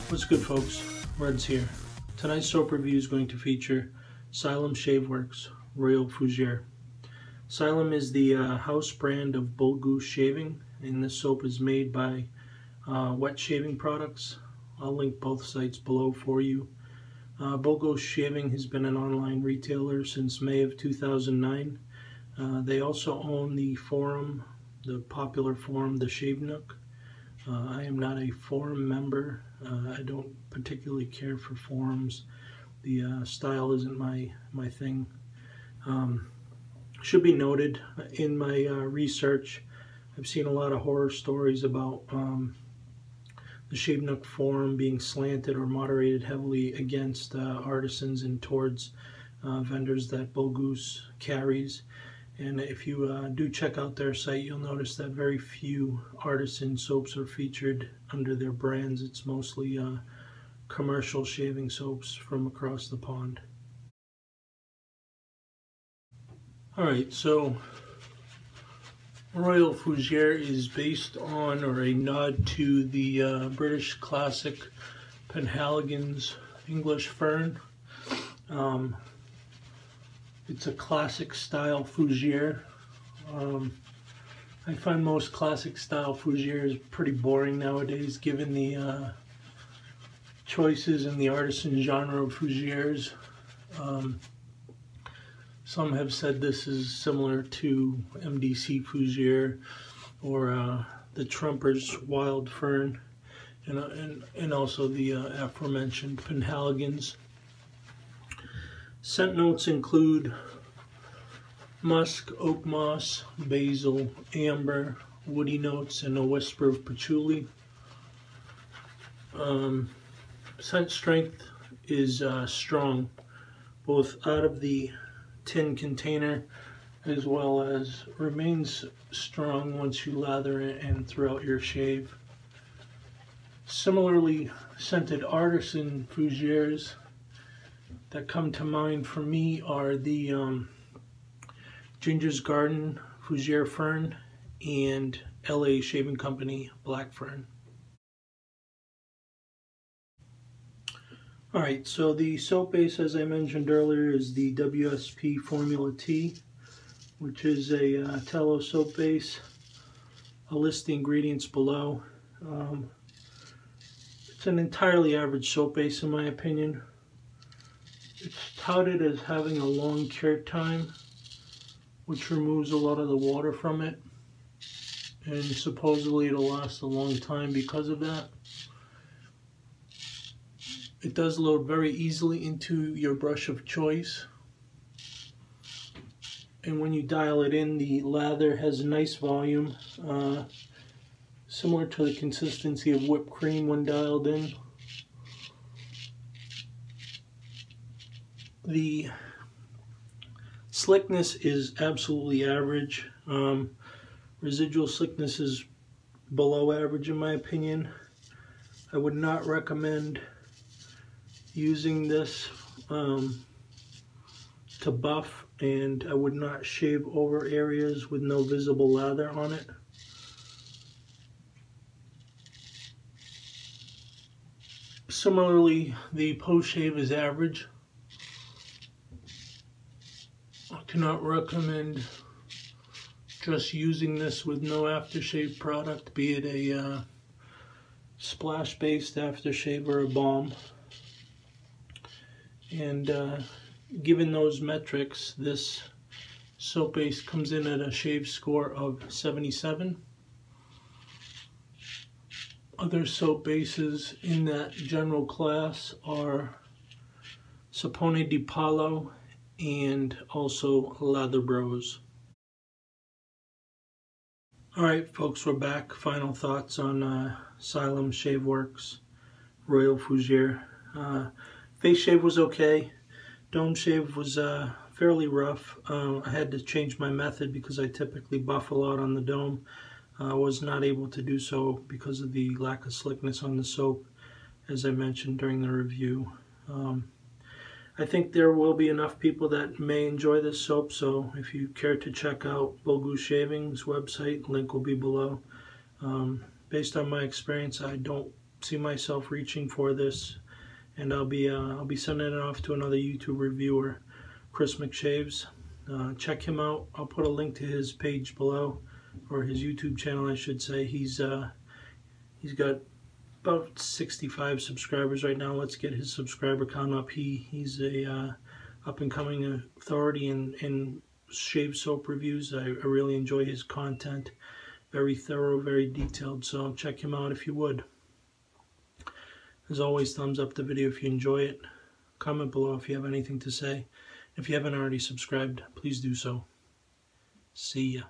What's good, folks? Red's here. Tonight's soap review is going to feature Asylum Shave Works Wild Fougère. Asylum is the house brand of Bull Goose shaving, and this soap is made by Wet Shaving Products. I'll link both sites below for you. Bull Goose Shaving has been an online retailer since May of 2009. They also own the forum, the popular forum, the Shave Nook. I am not a forum member. I don't particularly care for forums. The style isn't my thing. Should be noted, in my research, I've seen a lot of horror stories about the Shave Nook forum being slanted or moderated heavily against artisans and towards vendors that Bull Goose carries. And if you do check out their site, you'll notice that very few artisan soaps are featured under their brands. It's mostly commercial shaving soaps from across the pond. Alright, so Wild Fougère is based on, or a nod to, the British classic Penhaligon's English Fern. It's a classic style fougere. I find most classic style fougères pretty boring nowadays, given the choices in the artisan genre of fougères. Some have said this is similar to MdC Fougere or the Trumper's Wild Fern, and also the aforementioned Penhaligons. Scent notes include musk, oak moss, basil, amber, woody notes, and a whisper of patchouli. Scent strength is strong, both out of the tin container as well as remains strong once you lather it and throughout your shave. Similarly scented artisan fougères that come to mind for me are the Ginger's Garden Fougère Fern and LA Shaving Company Blackfern. Alright, so the soap base, as I mentioned earlier, is the WSP Formula T, which is a tallow soap base. I'll list the ingredients below. It's an entirely average soap base in my opinion. It's touted as having a long cure time, which removes a lot of the water from it, and supposedly it'll last a long time because of that. It does load very easily into your brush of choice, and when you dial it in, the lather has a nice volume, similar to the consistency of whipped cream when dialed in. The slickness is absolutely average. Residual slickness is below average in my opinion. I would not recommend using this to buff, and I would not shave over areas with no visible lather on it. Similarly, the post-shave is average. I cannot recommend just using this with no aftershave product, be it a splash-based aftershave or a balm. And given those metrics, this soap base comes in at a shave score of 77. Other soap bases in that general class are Sapone di Palo and also Lather Bros. Alright folks, we're back. Final thoughts on Asylum Shave Works Wild Fougère. Face shave was okay. Dome shave was fairly rough. I had to change my method because I typically buff a lot on the dome. I was not able to do so because of the lack of slickness on the soap, as I mentioned during the review. I think there will be enough people that may enjoy this soap, so if you care to check out Bull Goose Shaving's website, link will be below. Based on my experience, I don't see myself reaching for this, and I'll be sending it off to another YouTube reviewer, Chris McShaves. Check him out. I'll put a link to his page below, or his YouTube channel, I should say. He's got about 65 subscribers right now. Let's get his subscriber count up. He's a up and coming authority in shave soap reviews. I really enjoy his content. Very thorough, very detailed. So check him out if you would. As always, thumbs up the video if you enjoy it. Comment below if you have anything to say. If you haven't already subscribed, please do so. See ya.